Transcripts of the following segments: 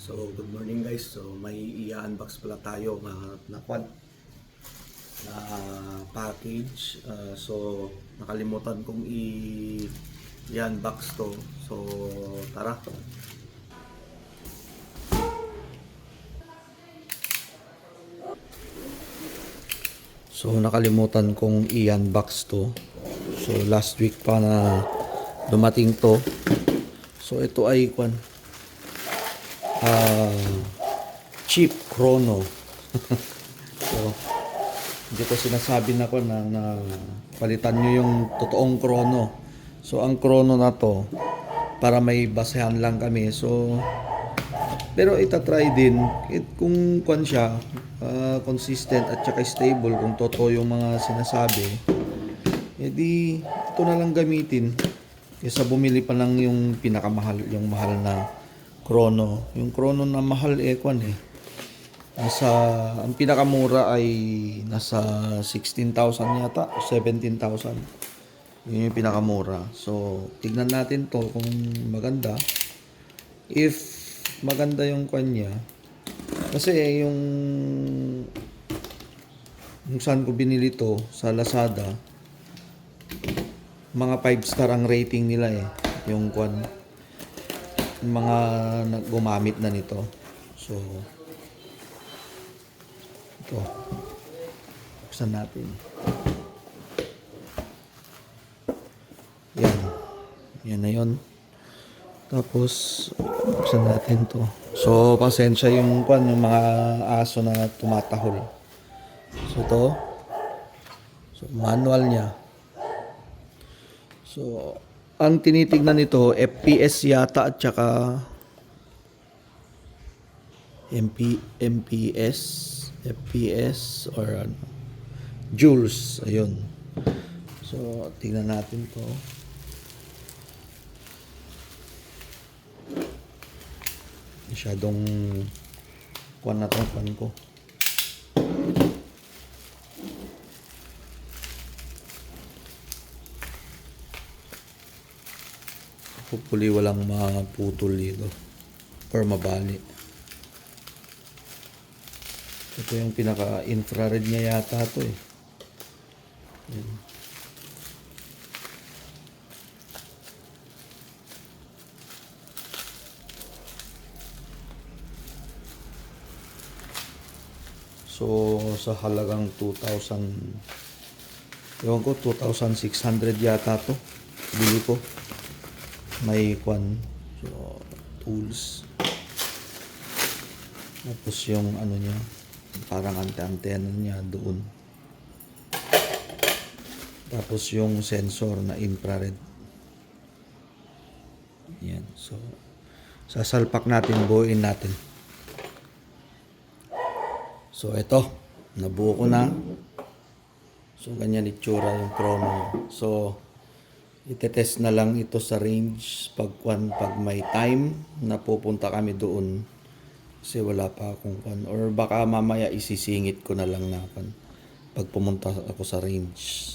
So, good morning guys. So, may i-unbox pala tayo na package. So, nakalimutan kong i-unbox to. So, tara. So, nakalimutan kong i-unbox to. So, last week pa na dumating to. So, ito ay cheap chrono. So, hindi ko sinasabi na palitan nyo yung totoong chrono. So, ang chrono na to, para may basehan lang kami. So, pero itatry din kung siya, consistent at saka stable, kung totoo yung mga sinasabi, edi ito na lang gamitin. Kaysa bumili pa lang yung pinakamahal, yung mahal na chrono. Yung chrono na mahal ang pinakamura ay nasa 16,000 yata o 17,000. Yun yung pinakamura. So, tignan natin to kung maganda. If maganda yung kanya, kasi yung saan ko binili to sa Lazada, mga 5 star ang rating nila yung mga gumamit na nito. So, ito. Buksan natin. Yan. Yan na yun. Tapos, buksan natin to. So, pasensya yung mga aso na tumatahol. So, ito. So, manual niya. So, ang tinitignan nito, FPS yata at saka FPS or joules. Ayun. So, tignan natin to. Masyadong na tong ko. Hopefully walang maputol dito or mabali. Ito yung pinaka-infrared niya yata to Yan. So, sa halagang 2,600 yata to. Bili ko. May so, tools. Tapos yung niya, parang antena niya doon. Tapos yung sensor na infrared. Yan. So, sasalpak natin, buuin natin. So, ito. Nabuo ko na. So, ganyan itsura yung chrono. So, itetest na lang ito sa range pag may time na pupunta kami doon. Kasi wala pa akong or baka mamaya isisingit ko na lang na pag pumunta ako sa range.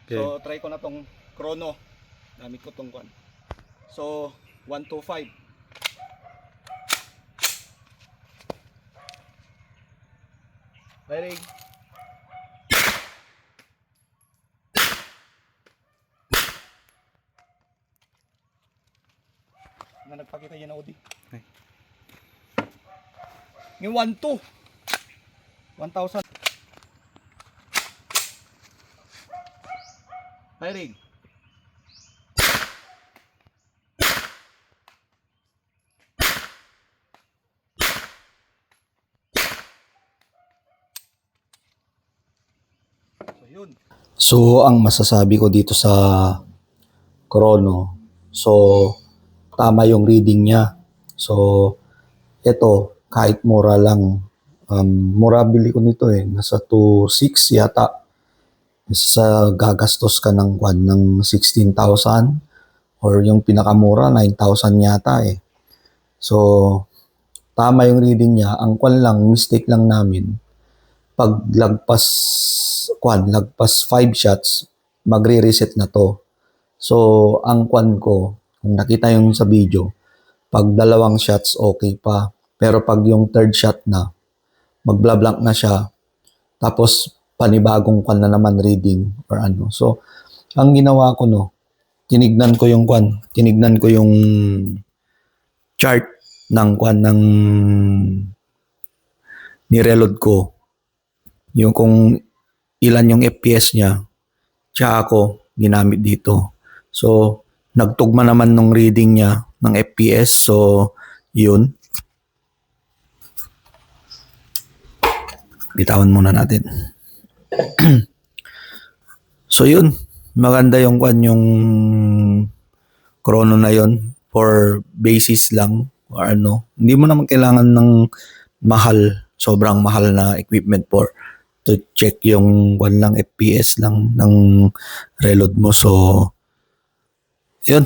Okay. So, try ko na tong chrono. Gamit ko tong So, 125. Ready? Na nagpakita yan na Odi. Okay. Yung 1,200. 1,000. Firing. So, yun. So, ang masasabi ko dito sa chrono, so, tama yung reading niya. So, ito, kahit mura lang, mura bili ko nito nasa 2,600 yata. Sa gagastos ka ng 16,000 or yung pinakamura 9,000 yata So, tama yung reading niya. Ang mistake lang namin, pag lagpas 5 shots, magre-reset na to. So, ang ko, Kung nakita yung sa video, pag dalawang shots, okay pa. Pero pag yung third shot na, magbla-blank na siya, tapos panibagong kwan na naman reading or ano. So, ang ginawa ko no, tinignan ko yung chart ng kwan ng nireload ko. Yung kung ilan yung FPS niya, tsaka ako ginamit dito. So, nagtugma naman nung reading niya ng FPS. So, yun. Bitawan muna natin. So, yun. Maganda yung kwan yung chrono na yun for basis lang or ano. Hindi mo naman kailangan ng sobrang mahal na equipment for to check yung kwan lang FPS lang ng reload mo. So, yun.